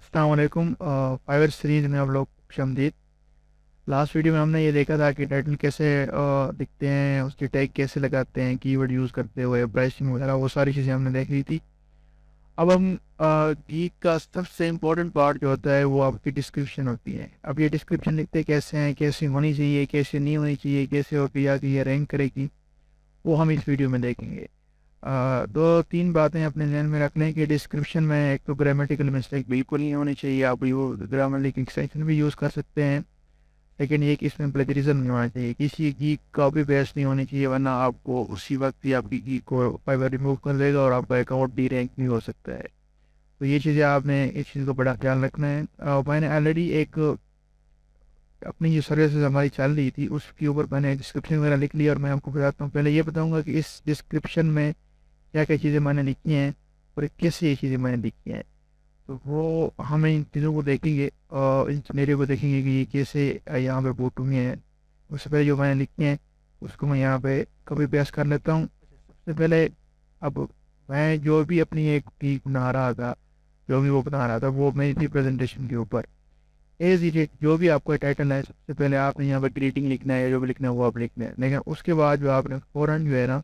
अस्सलाम वालेकुम। Fibre series में आप लोग खुशामदीद। लास्ट वीडियो में हमने ये देखा था कि टाइटल कैसे दिखते हैं, उसके टैग कैसे लगाते हैं, कीवर्ड यूज़ करते हुए ब्राइसिंग वगैरह, वो सारी चीज़ें हमने देख ली थी। अब हम गीक का सबसे इम्पोर्टेंट पार्ट जो होता है वो आपकी डिस्क्रिप्शन होती है। अब ये डिस्क्रिप्शन लिखते कैसे हैं, कैसे होनी चाहिए, कैसे नहीं होनी चाहिए, कैसे होकर आगे ये रैंक करेगी, वो हम इस वीडियो में देखेंगे। दो तीन बातें अपने ध्यान में रख लें कि डिस्क्रिप्शन में एक तो ग्रामेटिकल मिस्टेक बिल्कुल नहीं होनी चाहिए। आप वो ग्रामर एक्सटेंशन भी यूज़ कर सकते हैं, लेकिन ये कि इसमें प्लेजरिज्म नहीं होना चाहिए, किसी गीक का भी बेस नहीं होनी चाहिए, वरना आपको उसी वक्त ही आपकी गीक को फाइवर रिमूव कर देगा और आपका अकाउंट डी रैंक भी हो सकता है। तो ये चीज़ें आपने इस चीज़ को बड़ा ख्याल रखना है। मैंने ऑलरेडी एक अपनी जो सर्विसेज हमारी चल रही थी उसके ऊपर मैंने डिस्क्रिप्शन वगैरह लिख लिया, और मैं आपको बताता हूँ। पहले ये बताऊँगा कि इस डिस्क्रिप्शन में क्या क्या चीज़ें मैंने लिखी हैं और कैसे ये चीज़ें मैंने लिखी हैं। तो वो हम इन चीज़ों को देखेंगे और इन सिनेरियो को देखेंगे कि ये कैसे यहाँ पे पुट हुई हैं। उससे पहले जो मैंने लिखी हैं उसको मैं यहाँ पे कभी पेस्ट कर लेता हूँ। सबसे पहले अब मैं जो भी अपनी एक की बना रहा था, जो भी वो बना रहा था, वो मेरी थी प्रेजेंटेशन के ऊपर। एज इट जो भी आपका टाइटल है, सबसे पहले आपने यहाँ पर ग्रीटिंग लिखना है, जो भी लिखना है वो आप लिखना है। लेकिन उसके बाद जो आपने फ़ौरन जो है ना,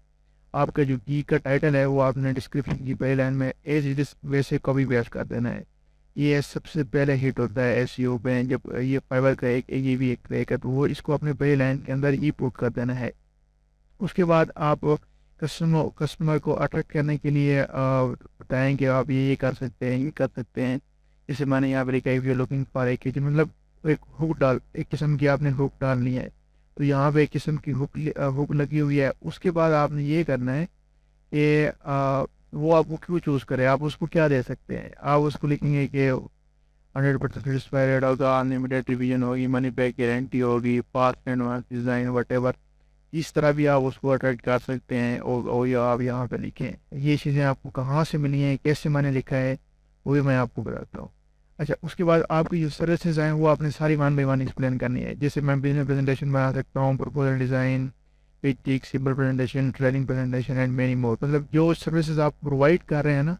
आपका जो गीक का टाइटल है वो आपने डिस्क्रिप्शन की पहली लाइन में एज इट इज वैसे कॉपी पेस्ट कर देना है। ये सबसे पहले हिट होता है एसईओ पे। जब ये फाइवर का एक ये भी एक ट्रैक है, तो वो इसको अपने पहली लाइन के अंदर ही पुट कर देना है। उसके बाद आप कस्टमर को अट्रैक्ट करने के लिए बताएं कि आप ये कर सकते हैं, ये कर सकते हैं। जैसे मैंने यहाँ पर लिखा है, इफ यू लुकिंग फॉर एक मतलब एक एक किस्म की आपने हुक डालनी है, तो यहाँ पे एक किस्म की हुक लगी हुई है। उसके बाद आपने ये करना है कि वो आपको क्यों चूज़ करे, आप उसको क्या दे सकते हैं। आप उसको लिखेंगे कि 100% सेटिस्फाइड होगा, अनलिमिटेड रिवीजन होगी, मनी बैक गारंटी होगी, fast advance design what ever. इस तरह भी आप उसको अट्रैक्ट कर सकते हैं। और या आप यहाँ पे लिखें। ये चीज़ें आपको कहाँ से मिली हैं, कैसे मैंने लिखा है, वो भी मैं आपको बताता हूँ। अच्छा, उसके बाद आपकी जो सर्विसेज हैं वो आपने सारी वन बाई वन एक्सप्लेन करनी है। जैसे मैं बिजनेस प्रेजेंटेशन बना सकता हूँ, proposal design, pitch, simple presentation, training presentation and many more. मतलब जो सर्विसेज आप प्रोवाइड कर रहे हैं ना,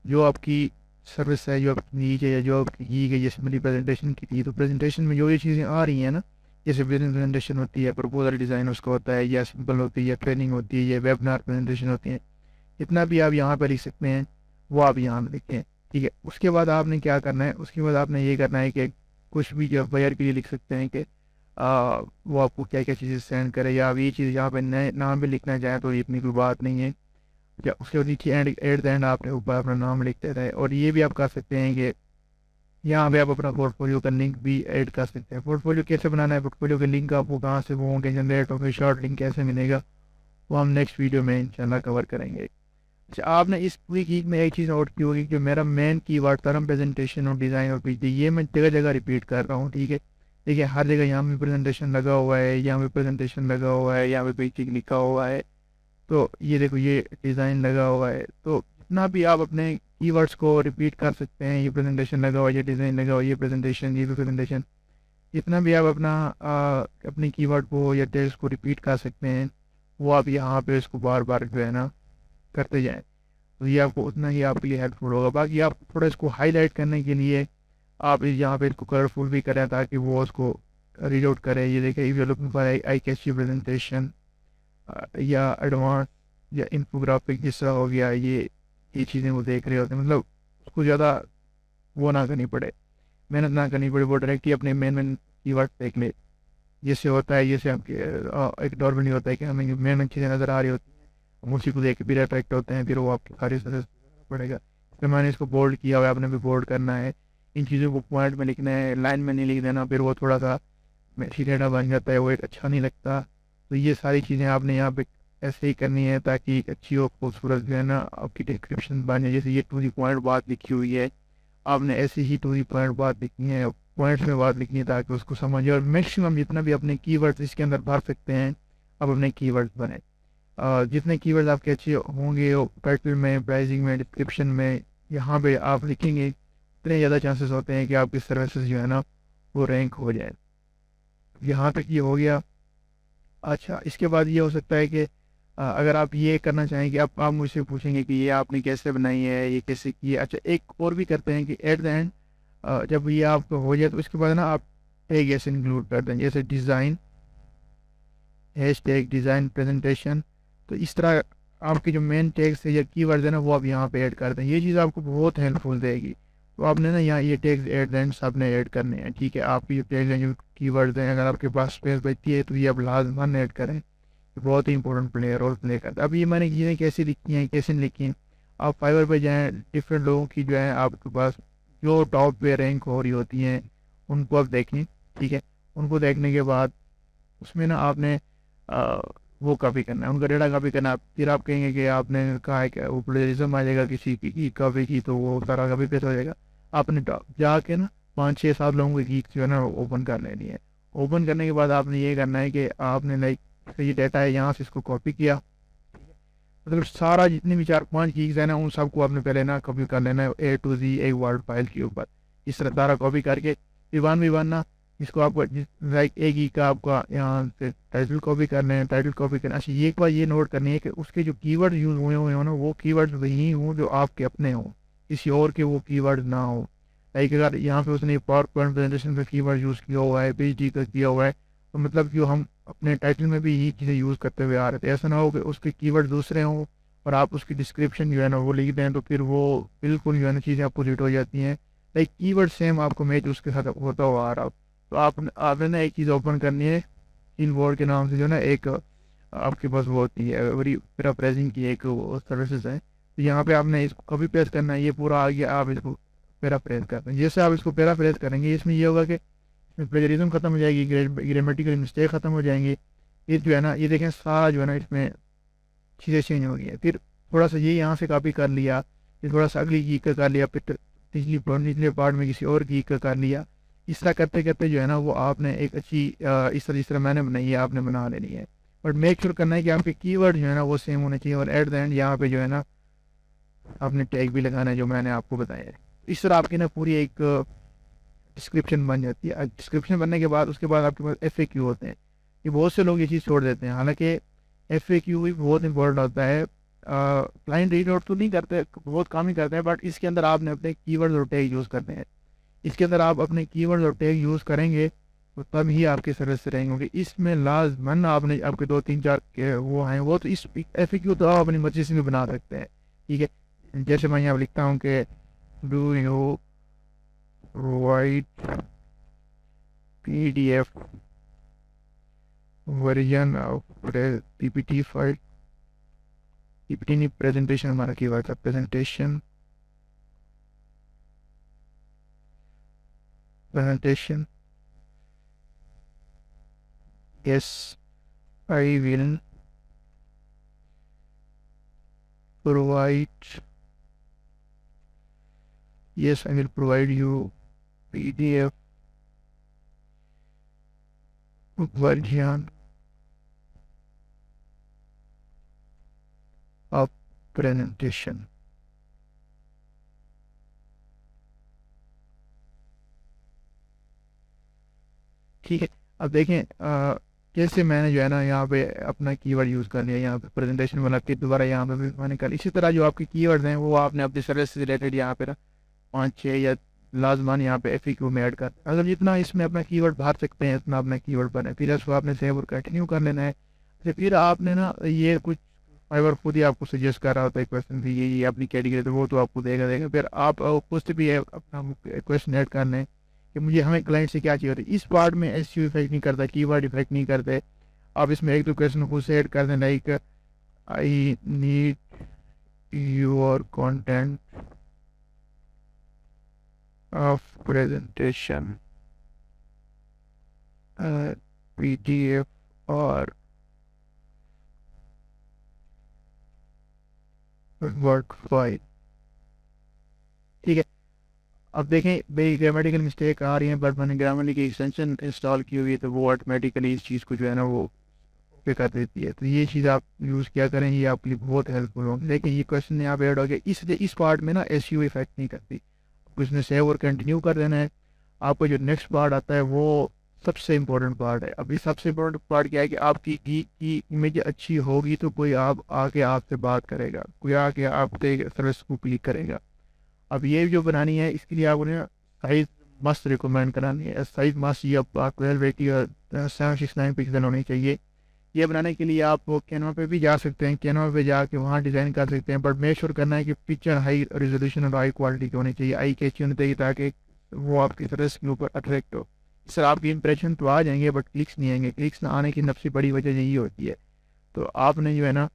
जो आपकी सर्विस है, जो आपकी नीच है, या जो आपकी की गई, जैसे मेरी प्रेजेंटेशन की थी, तो प्रेजेंटेशन में जो ये चीज़ें आ रही हैं ना, जैसे बिजनेस प्रेजेंटेशन होती है, प्रपोजल डिज़ाइन उसका होता है, या सिंपल होती है, या ट्रेनिंग होती है, या वेबिनार प्रेजेंटेशन होती है, जितना भी आप यहाँ पर लिख सकते हैं वो आप यहाँ पर लिखें। ठीक है। उसके बाद आपने क्या करना है, उसके बाद आपने ये करना है कि कुछ भी जो बायर के लिए लिख सकते हैं कि वो आपको क्या क्या चीज़ें सेंड करे, या आप ये चीज़ यहाँ पे नए नाम भी लिखना चाहें तो ये इतनी कोई बात नहीं है। या उसके नीचे एट द एंड आपने ऊपर अपना नाम लिखते रहे। और ये भी आप कर सकते हैं कि यहाँ पे आप अपना पोर्टफोलियो का लिंक भी ऐड कर सकते हैं। पोर्टफोलियो कैसे बनाना है, पोर्टफोलियो के लिंक आपको कहाँ से वो होंगे जनरेट होंगे, शॉर्ट लिंक कैसे मिलेगा, वो हम नेक्स्ट वीडियो में इंशाल्लाह कवर करेंगे। अच्छा, आपने इस पूरी गीक में एक चीज़ नोट की होगी, जो मेरा मेन कीवर्ड था ना, प्रेजेंटेशन और डिज़ाइन और पीछे, ये मैं जगह जगह रिपीट कर रहा हूँ। ठीक है। देखिए, हर जगह यहाँ पे प्रेजेंटेशन लगा हुआ है, यहाँ पे प्रेजेंटेशन लगा हुआ है, यहाँ पे पीछे लिखा हुआ है, तो ये देखो ये डिज़ाइन लगा हुआ है। तो जितना भी आप अपने कीवर्ड्स को रिपीट कर सकते हैं, ये प्रेजेंटेशन लगा हुआ है, ये डिज़ाइन लगा हुआ है, ये प्रेजेंटेशन, ये भी प्रेजेंटेशन, जितना भी आप अपने कीवर्ड को या टेक्स्ट को रिपीट कर सकते हैं, वो आप यहाँ पे इसको बार बार जो है ना करते जाएं। तो ये आपको उतना ही आपके लिए हेल्पफुल होगा। बाकी आप थोड़ा इसको हाईलाइट करने के लिए आप यहाँ पे इसको कलरफुल भी करें, ताकि वो उसको रीड आउट करे। ये देखें, if you looking for eye catchy presentation या एडवांस या इन्फोग्राफिक, जिस तरह हो गया, ये चीज़ें वो देख रहे होते हैं। मतलब उसको ज़्यादा वो ना करनी पड़े, मेहनत ना करनी पड़े, वो डायरेक्ट ही अपने मेन कीवर्ड देख ले। जैसे होता है, जैसे आपके एक नॉर्मली होता है कि हमें मेन चीज़ें नज़र आ रही होती हैं, हम उसी को देख के फिर अट्रैक्ट होते हैं, फिर वो आपकी सारी सर्विस पड़ेगा। फिर मैंने इसको बोल्ड किया हुआ है, आपने भी बोल्ड करना है। इन चीज़ों को पॉइंट में लिखना है, लाइन में नहीं लिख देना, फिर वो थोड़ा सा सीधा बन जाता है, वो एक अच्छा नहीं लगता। तो ये सारी चीज़ें आपने यहाँ पे ऐसे ही करनी है, ताकि एक अच्छी और खूबसूरत जो है ना आपकी डिस्क्रिप्शन बन जाए। जैसे ये टू दी पॉइंट बात लिखी हुई है, आपने ऐसे ही टू दी पॉइंट बात लिखनी है, पॉइंट्स में बात लिखनी है, ताकि उसको समझे। और मैक्सिमम जितना भी अपने कीवर्ड्स इसके अंदर भर सकते हैं, आप अपने कीवर्ड्स बने। जितने कीवर्ड्स आपके अच्छे होंगे टाइटल में, प्राइसिंग में, डिस्क्रिप्शन में, यहाँ पे आप लिखेंगे, उतने ज़्यादा चांसेस होते हैं कि आपकी सर्विसेज जो है ना वो रैंक हो जाए। यहाँ तक ये हो गया। अच्छा, इसके बाद ये हो सकता है कि अगर आप ये करना चाहें कि आप मुझसे पूछेंगे कि ये आपने कैसे बनाई है, ये कैसे की है। अच्छा, एक और भी करते हैं कि एट द एंड जब ये आपको हो जाए तो इसके बाद ना आप टैग ऐसे इंक्लूड कर दें, जैसे design, hash tag design presentation. तो इस तरह आपके जो मेन टैग्स है या कीवर्ड्स है ना वो आप यहाँ पे ऐड कर दें, ये चीज़ आपको बहुत हेल्पफुल देगी। तो आपने ना यहाँ ये टैग्स एट द एंड आपने ऐड करने हैं, ठीक है। आपकी जो टैग्स हैं जो कीवर्ड्स हैं, अगर आपके पास स्पेस बचती है तो ये आप लाजमन ऐड करें, ये बहुत ही इंपॉर्टेंट रोल प्ले करता है। अब ये मैंने चीज़ें कैसे लिखी हैं कैसे नहीं लिखी हैं, आप फाइवर पर जाएँ, डिफरेंट लोगों की जो है आपके पास जो टॉप पे रैंक हो रही होती हैं उनको आप देखें, ठीक है। उनको देखने के बाद उसमें ना आपने अ, वो कॉपी करना है, उनका डेटा कॉपी करना है। फिर आप कहेंगे कि आपने कहा है कि वो प्लेजरिज्म आ जाएगा किसी की कॉपी की, तो वो सारा कॉपी पेस्ट हो जाएगा। आपने जाके ना 5 6 7 लोगों की गीक जो है ना ओपन कर लेनी है। ओपन करने के बाद आपने ये करना है कि आपने लाइक ये डेटा है यहाँ से इसको कॉपी किया, मतलब सारा जितने भी 4 5 गीक्स है ना उन सबको आपने पहले ना कॉपी कर लेना है A to Z एक वर्ड फाइल के ऊपर। इस तरह सारा कॉपी करके फिर वन बाई वन ना इसको आपको लाइक एक गीक का आपका यहाँ से टाइटल कॉपी करना है, टाइटल कॉपी करना। अच्छा एक बार ये नोट करनी है कि उसके जो कीवर्ड यूज हुए हो ना वो कीवर्ड वही हों जो आपके अपने हों, किसी और के वो कीवर्ड ना हो। लाइक अगर यहाँ पे उसने पावर पॉइंट प्रेजेंटेशन का कीवर्ड यूज़ किया हुआ है, PhD का किया हुआ है, तो मतलब कि हम अपने टाइटल में भी यही चीज़ें यूज़ करते हुए आ रहे थे। ऐसा ना हो कि उसके कीवर्ड दूसरे हों और आप उसकी डिस्क्रिप्शन जो है ना वो लिख दें, तो फिर वो बिल्कुल जो है ना चीज़ें अपोजिट हो जाती हैं। लाइक कीवर्ड सेम आपको मैच उसके साथ होता हुआ आ रहा हो। तो आपने ना एक चीज़ ओपन करनी है, इन बोर्ड के नाम से जो ना एक आपके पास वो होती है वही पैराफ्रेजिंग की एक वो सर्विसेज है। तो यहाँ पे आपने इसको कॉपी पेस्ट करना है, ये पूरा आ गया, आप इसको पैराफ्रेज करते हैं। जैसे आप इसको पैराफ्रेज करेंगे इसमें ये होगा कि प्लेजरिज्म खत्म हो जाएगी, ग्रामेटिकल मिस्टेक खत्म हो जाएंगी। ये जो है ना ये देखें सारा जो है ना इसमें चीज़ें चेंज हो गई है। फिर थोड़ा सा ये यहाँ से कॉपी कर लिया, फिर थोड़ा सा अगली की का कर लिया, फिर निचले पार्ट में किसी और की का कर लिया। इस तरह करते करते जो है ना वो आपने एक अच्छी जिस तरह मैंने बनाई है आपने बना लेनी है। बट मेक श्योर करना है कि आपके कीवर्ड जो है ना वो सेम होने चाहिए, और एट द एंड यहाँ पे जो है ना आपने टैग भी लगाना है जो मैंने आपको बताया है। इस तरह आपकी ना पूरी एक डिस्क्रिप्शन बन जाती है। डिस्क्रिप्शन बनने के बाद उसके बाद आपके पास FAQ होते हैं। ये बहुत से लोग ये चीज़ छोड़ देते हैं, हालांकि FAQ भी बहुत इंपॉर्टेंट होता है। क्लाइंट रीड आउट तो नहीं करते, बहुत कम ही करते हैं, बट इसके अंदर आपने अपने कीवर्ड्स और टैग यूज़ करते हैं। इसके अंदर आप अपने कीवर्ड्स और टैग यूज़ करेंगे तो तब ही आपके सर्विस से रहेंगे, क्योंकि इसमें लाजमन आपने आपके 2 3 4 के वो हैं, वो तो इस FAQ तो आप अपनी मर्जी से भी बना सकते हैं, ठीक है। जैसे मैं यहाँ लिखता हूँ कि do you provide PDF version of PPT file, PPT नहीं प्रेजेंटेशन हमारा कीवर्ड था, presentation yes I will provide you PDF version of presentation। ठीक है। अब देखें कैसे मैंने जो है ना यहाँ पे अपना कीवर्ड यूज़ कर लिया, यहाँ पे प्रेजेंटेशन बना के दोबारा यहाँ पे भी मैंने कर। इसी तरह जो आपके कीवर्ड्स हैं वो आपने अपनी सर्विस से रिलेटेड यहाँ पे 5 6 या लाजमान यहाँ पे FAQ में ऐड कर, अगर जितना इसमें अपना कीवर्ड भर सकते हैं इतना अपना कीवर्ड भरें। फिर इसको आपने सेव और कंटिन्यू कर लेना है। तो फिर आपने ना ये कुछ फाइवर खुद ही आपको सजेस्ट कर रहा होता है क्वेश्चन भी, ये अपनी कैटेगरी, तो वो तो आपको देगा। फिर आप खुद से भी अपना क्वेश्चन ऐड कर लें कि मुझे हमें क्लाइंट से क्या चाहिए होता है। इस पार्ट में SEO इफेक्ट नहीं करता, कीवर्ड इफेक्ट नहीं करते। आप इसमें एक दो क्वेश्चन खुद से ऐड कर दें, like I need your content of presentation PDF और वर्ड फाइल, ठीक है। अब देखें भाई ग्रामेटिकल मिस्टेक आ रही है, बट मैंने ग्रामरली की एक्सटेंशन इंस्टॉल की हुई है, तो वो ऑटोमेटिकली इस चीज़ को जो है ना वो पे कर देती है। तो ये चीज़ आप यूज़ किया करें, ये आपके लिए बहुत हेल्पफुल होगी। लेकिन ये क्वेश्चन यहाँ पे ऐड हो गया, इसलिए इस पार्ट में ना SEO इफेक्ट नहीं करती। उसने सेव और कंटिन्यू कर देना है। आपको जो नेक्स्ट पार्ट आता है वो सबसे इम्पोर्टेंट पार्ट है। अभी सबसे इम्पोर्टेंट पार्ट क्या है कि आपकी की इमेज अच्छी होगी तो कोई आप आके आपसे बात करेगा, कोई आके आपसे सर्विस को क्लिक करेगा। अब ये जो बनानी है इसके लिए आपने साइज़ मस्त रिकमेंड करानी है। साइज़ मस्त ये आप 1280 और 769 पिक्सल होनी चाहिए। ये बनाने के लिए आप कैनवा पे भी जा सकते हैं, कैनवा पे जाके वहाँ डिज़ाइन कर सकते हैं, बट मेक श्योर करना है कि पिक्चर हाई रेजोल्यूशन और हाई क्वालिटी की होनी चाहिए, आई कैची होनी चाहिए, ताकि वो आपकी तरह के ऊपर अट्रैक्ट हो। सर आपकी इंप्रेशन तो आ जाएंगे बट क्लिक्स नहीं आएंगे। क्लिक्स ना आने की सबसे बड़ी वजह यही होती है। तो आपने जो है ना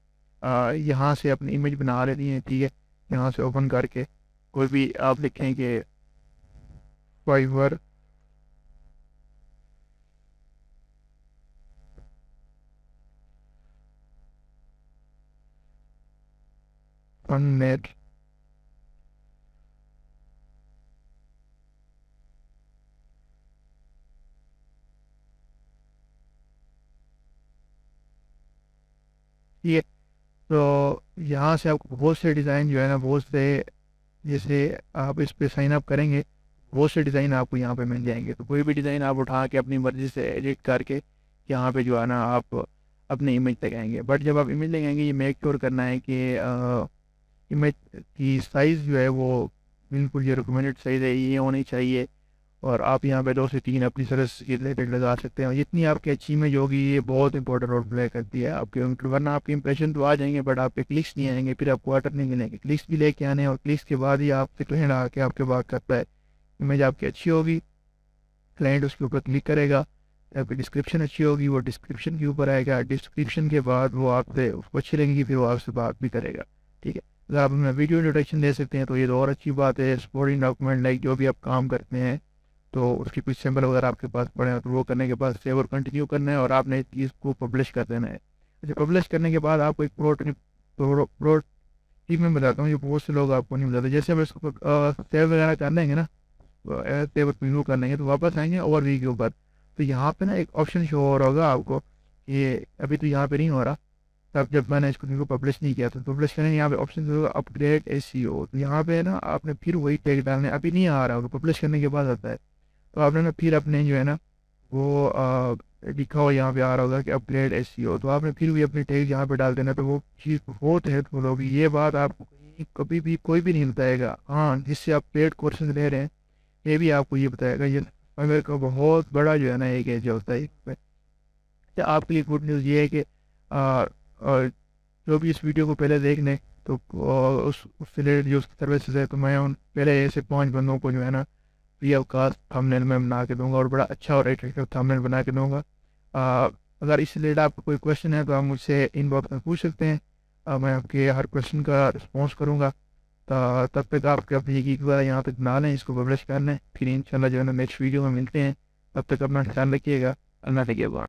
यहाँ से अपनी इमेज बना लेनी है, ठीक है। यहाँ से ओपन करके कोई भी आप लिखें कि फाइवर नेट, ठीक है। तो यहाँ से आपको बहुत से डिज़ाइन जो है ना, बहुत से, जैसे आप इस पे साइन अप करेंगे बहुत से डिज़ाइन आपको यहाँ पे मिल जाएंगे। तो कोई भी डिज़ाइन आप उठा के अपनी मर्ज़ी से एडिट करके यहाँ पे जो है ना आप अपनी इमेज लगाएंगे। बट जब आप इमेज लगाएंगे ये मेक श्योर करना है कि इमेज की साइज़ जो है वो बिल्कुल ये रिकमेंडेड साइज़ है, ये होनी चाहिए। और आप यहाँ पे 2 से 3 अपनी सर्च के रिलेटेड लगा सकते हैं। और जितनी आपकी अच्छी इमेज होगी ये बहुत इंपॉर्टेंट रोल प्ले करती है आपके, वरना आपके इंप्रेशन तो आ जाएंगे बट आप पे क्लिक्स नहीं आएंगे, फिर आपको ऑर्डर नहीं मिलेंगे। क्लिक्स भी लेके आने हैं और क्लिक्स के बाद ही आपसे क्लाइंट आके आपके बात करता है। इमेज आपकी अच्छी होगी, क्लाइंट उसके ऊपर क्लिक करेगा। आपकी डिस्क्रिप्शन अच्छी होगी, वो डिस्क्रिप्शन के ऊपर आएगा। डिस्क्रिप्शन के बाद वो आपसे, उसको अच्छी लगेगी, फिर वो आपसे बात भी करेगा, ठीक है। अगर आप हमें वीडियो इंट्रोडक्शन दे सकते हैं तो ये तो और अच्छी बात है। सपोर्टिंग डॉक्यूमेंट लाइक जो भी आप काम करते हैं तो उसकी कुछ सैम्पल वगैरह आपके पास पड़े हैं तो वो करने के बाद सेव और कंटिन्यू करना है और आपने इस चीज़ को पब्लिश कर देना है। अच्छा, पब्लिश करने के बाद आपको एक प्रो टिप में बताता हूँ, जो बहुत से लोग आपको नहीं बताते। जैसे हम इसको सेव वगैरह कर लेंगे ना, सेव और प्रीव्यू कर लेंगे तो वापस आएंगे ओवरव्यू के ऊपर। तो यहाँ पे ना एक ऑप्शन शो हो रहा होगा आपको, ये अभी तो यहाँ पे नहीं हो रहा, तब जब मैंने इसको पब्लिश नहीं किया था। पब्लिश करने यहाँ पे ऑप्शन होगा अपग्रेड एसईओ। तो यहाँ पे ना आपने फिर वही टैग डालने, अभी नहीं आ रहा होगा, पब्लिश करने के बाद आता है। तो आपने ना फिर अपने जो है ना वो लिखा हुआ यहाँ पे आ रहा होगा कि अपग्रेड एसईओ, तो आपने फिर भी अपने टैग यहाँ पे डाल देना। तो वो चीज़ बहुत हेल्पफुल होगी। ये बात आपको कभी भी कोई भी नहीं बताएगा। हाँ, जिससे आप पेड कोर्सेज ले रहे हैं ये भी आपको ये बताएगा। ये फाइवर का बहुत बड़ा जो है ना एक एज होता है। तो आपके लिए गुड न्यूज़ ये है कि जो भी इस वीडियो को पहले देख लें तो उससे रिलेटेड जो सर्विसेज है, तो मैं उन पहले ऐसे 5 बंदों को जो है ना फ्री ऑफ कास्ट थंबनेल में बना के दूंगा और बड़ा अच्छा और अट्रैक्टिव थंबनेल बना के दूंगा। अगर इस रिलेटेड आपको कोई क्वेश्चन है तो आप मुझसे इनबॉक्स में पूछ सकते हैं। मैं आपके हर क्वेश्चन का रिस्पॉन्स करूँगा। तब तक आप अपनी यकीन वगैरह यहाँ तक बना लें, इसको पब्लिश कर लें, फिर इंशाल्लाह जो है ना नेक्स्ट वीडियो में मिलते हैं। तब तक अपना ख्याल रखिएगा। अल्लाह के बाद।